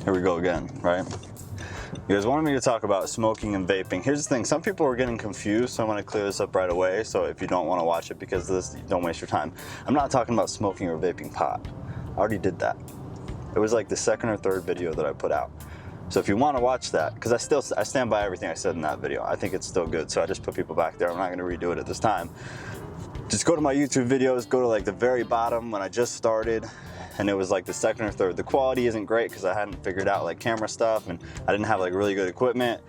Here we go again, right? You guys wanted me to talk about smoking and vaping. Here's the thing, some people are getting confused, so I want to clear this up right away. So if you don't want to watch it because of this, don't waste your time. I'm not talking about smoking or vaping pot. I already did that. It was like the second or third video that I put out. So if you want to watch that, because I stand by everything I said in that video. I think it's still good, so I just put people back there. I'm not going to redo it at this time. Just go to my YouTube videos, go to like the very bottom when I just started, and it was like the second or third. The quality isn't great because I hadn't figured out like camera stuff, and I didn't have like really good equipment.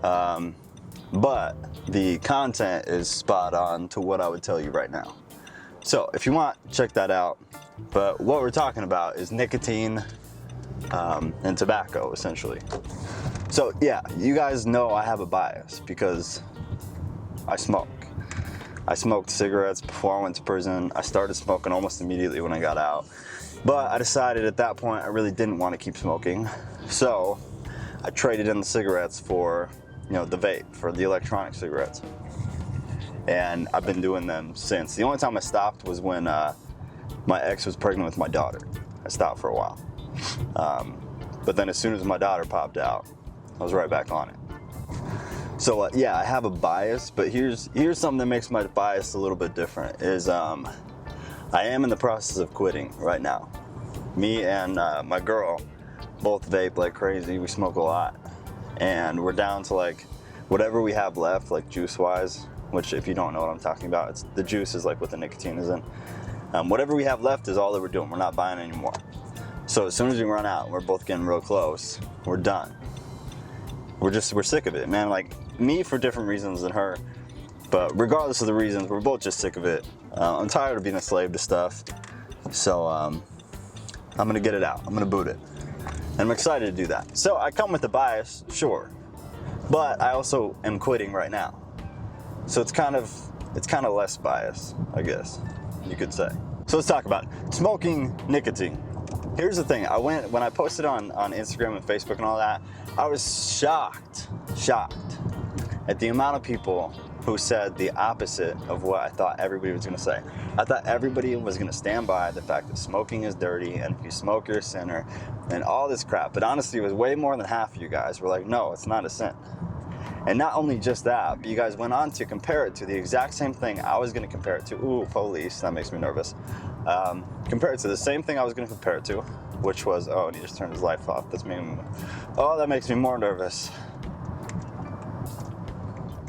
But the content is spot on to what I would tell you right now. So if you want, check that out. But what we're talking about is nicotine and tobacco, essentially. So yeah, you guys know I have a bias because I smoke. I smoked cigarettes before I went to prison. I started smoking almost immediately when I got out. But I decided at that point I really didn't want to keep smoking. So I traded in the cigarettes for, you know, the vape, for the electronic cigarettes. And I've been doing them since. The only time I stopped was when my ex was pregnant with my daughter. I stopped for a while. But then as soon as my daughter popped out, I was right back on it. So yeah, I have a bias, but here's something that makes my bias a little bit different, is I am in the process of quitting right now. Me and my girl both vape like crazy. We smoke a lot. And we're down to like whatever we have left, like juice-wise, which if you don't know what I'm talking about, it's the juice is like what the nicotine is in. Whatever we have left is all that we're doing. We're not buying anymore. So as soon as we run out, we're both getting real close, we're done. We're sick of it, man. Like me for different reasons than her, but regardless of the reasons, we're both just sick of it. I'm tired of being a slave to stuff. So I'm gonna get it out. I'm gonna boot it. And I'm excited to do that. So I come with a bias, sure, but I also am quitting right now. So it's kind of less bias, I guess you could say. So let's talk about it. Smoking nicotine. Here's the thing, when I posted on Instagram and Facebook and all that, I was shocked at the amount of people who said the opposite of what I thought everybody was gonna say. I thought everybody was gonna stand by the fact that smoking is dirty, and if you smoke, you're a sinner, and all this crap. But honestly, it was way more than half of you guys were like, no, it's not a sin. And not only just that, but you guys went on to compare it to the exact same thing I was gonna compare it to. Ooh, police, that makes me nervous. Compare it to the same thing I was gonna compare it to, which was, oh, and he just turned his light off. That makes me more nervous.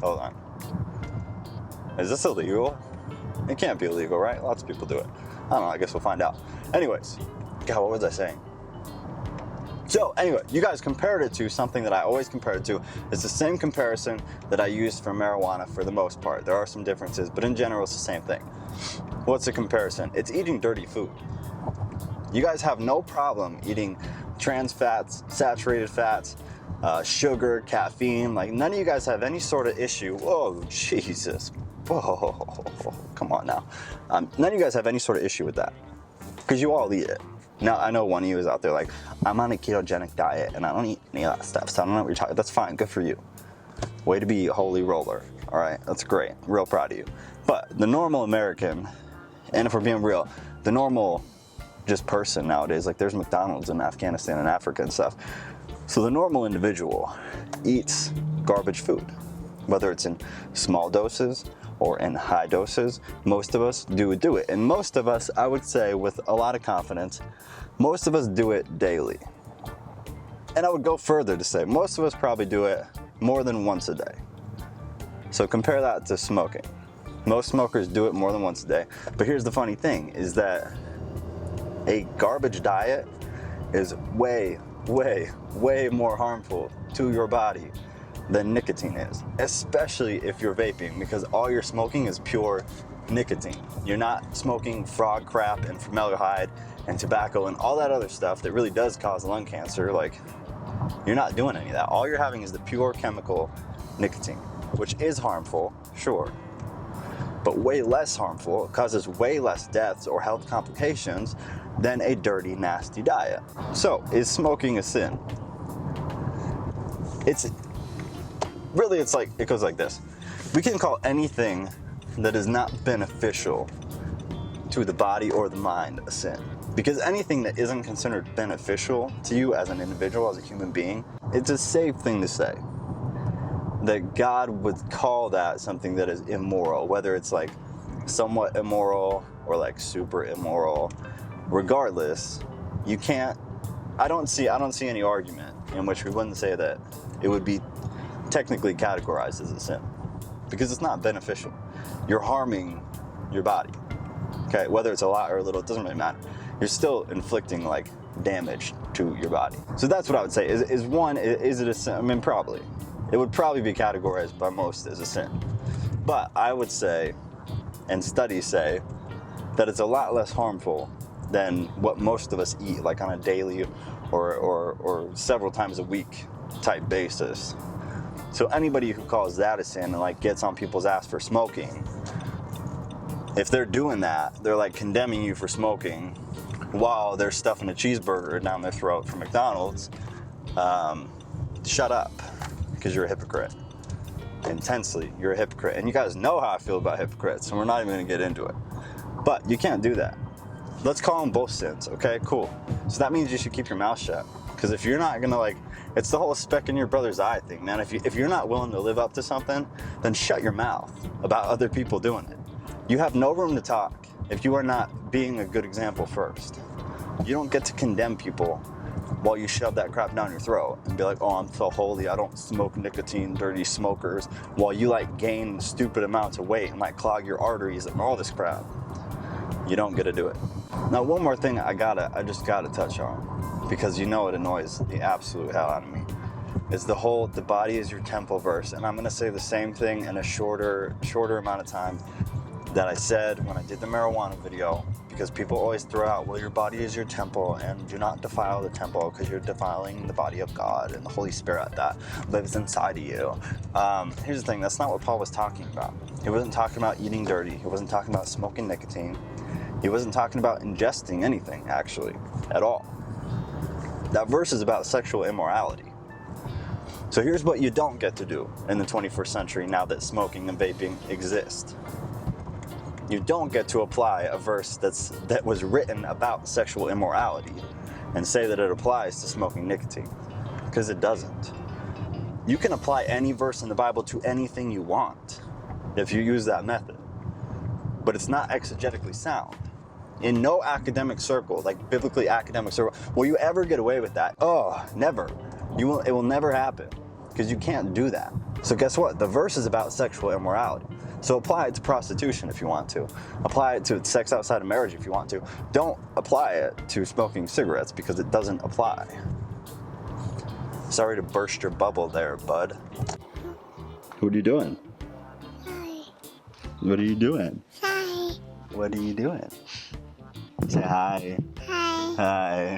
Hold on. Is this illegal? It can't be illegal, right? Lots of people do it. I don't know, I guess we'll find out. Anyways, God, what was I saying? So anyway, you guys compared it to something that I always compare it to. It's the same comparison that I use for marijuana for the most part. There are some differences, but in general, it's the same thing. What's the comparison? It's eating dirty food. You guys have no problem eating trans fats, saturated fats, sugar, caffeine. Like none of you guys have any sort of issue. Whoa, Jesus. Whoa, come on now. None of you guys have any sort of issue with that because you all eat it. Now, I know one of you is out there like, I'm on a ketogenic diet and I don't eat any of that stuff, so I don't know what you're talking about. That's fine, good for you. Way to be a holy roller, all right? That's great, real proud of you. But the normal American, and if we're being real, the normal just person nowadays, like there's McDonald's in Afghanistan and Africa and stuff. So the normal individual eats garbage food, whether it's in small doses or in high doses. Most of us do it. And most of us, I would say with a lot of confidence, most of us do it daily. And I would go further to say, most of us probably do it more than once a day. So compare that to smoking. Most smokers do it more than once a day. But here's the funny thing, is that a garbage diet is way more harmful to your body than nicotine is, especially if you're vaping, because all you're smoking is pure nicotine. You're not smoking frog crap and formaldehyde and tobacco and all that other stuff that really does cause lung cancer. Like, you're not doing any of that. All you're having is the pure chemical nicotine, which is harmful, sure, but way less harmful. It causes way less deaths or health complications than a dirty, nasty diet. So, is smoking a sin? It's like, it goes like this. We can call anything that is not beneficial to the body or the mind a sin. Because anything that isn't considered beneficial to you as an individual, as a human being, it's a safe thing to say. That God would call that something that is immoral, whether it's like somewhat immoral or like super immoral. Regardless, you can't, I don't see any argument in which we wouldn't say that it would be technically categorized as a sin. Because it's not beneficial. You're harming your body. Okay, whether it's a lot or a little, it doesn't really matter. You're still inflicting like damage to your body. So that's what I would say. Is it a sin? I mean, probably. It would probably be categorized by most as a sin. But I would say, and studies say, that it's a lot less harmful than what most of us eat, like on a daily or several times a week type basis. So anybody who calls that a sin and like gets on people's ass for smoking, if they're doing that, they're like condemning you for smoking while they're stuffing a cheeseburger down their throat from McDonald's. Shut up, because you're a hypocrite. Intensely, you're a hypocrite. And you guys know how I feel about hypocrites, and we're not even gonna get into it. But you can't do that. Let's call them both sins, okay? Cool. So that means you should keep your mouth shut. Because if you're not gonna it's the whole speck in your brother's eye thing, man. If you're not willing to live up to something, then shut your mouth about other people doing it. You have no room to talk if you are not being a good example first. You don't get to condemn people while you shove that crap down your throat and be like, oh, I'm so holy, I don't smoke nicotine, dirty smokers, while you like gain stupid amounts of weight and like clog your arteries and all this crap. You don't get to do it. Now, one more thing I just gotta touch on, because you know it annoys the absolute hell out of me, is the body is your temple verse. And I'm gonna say the same thing in a shorter amount of time that I said when I did the marijuana video, because people always throw out, well, your body is your temple and do not defile the temple because you're defiling the body of God and the Holy Spirit that lives inside of you. Here's the thing, that's not what Paul was talking about. He wasn't talking about eating dirty. He wasn't talking about smoking nicotine. He wasn't talking about ingesting anything, actually, at all. That verse is about sexual immorality. So here's what you don't get to do in the 21st century now that smoking and vaping exist. You don't get to apply a verse that was written about sexual immorality and say that it applies to smoking nicotine, because it doesn't. You can apply any verse in the Bible to anything you want if you use that method, but it's not exegetically sound. In no academic circle, like biblically academic circle, will you ever get away with that? Oh, never. It will never happen, because you can't do that. So guess what? The verse is about sexual immorality. So apply it to prostitution if you want to. Apply it to sex outside of marriage if you want to. Don't apply it to smoking cigarettes, because it doesn't apply. Sorry to burst your bubble there, bud. What are you doing? Hi. What are you doing? Hi. What are you doing? Say hi. Hi. Hi.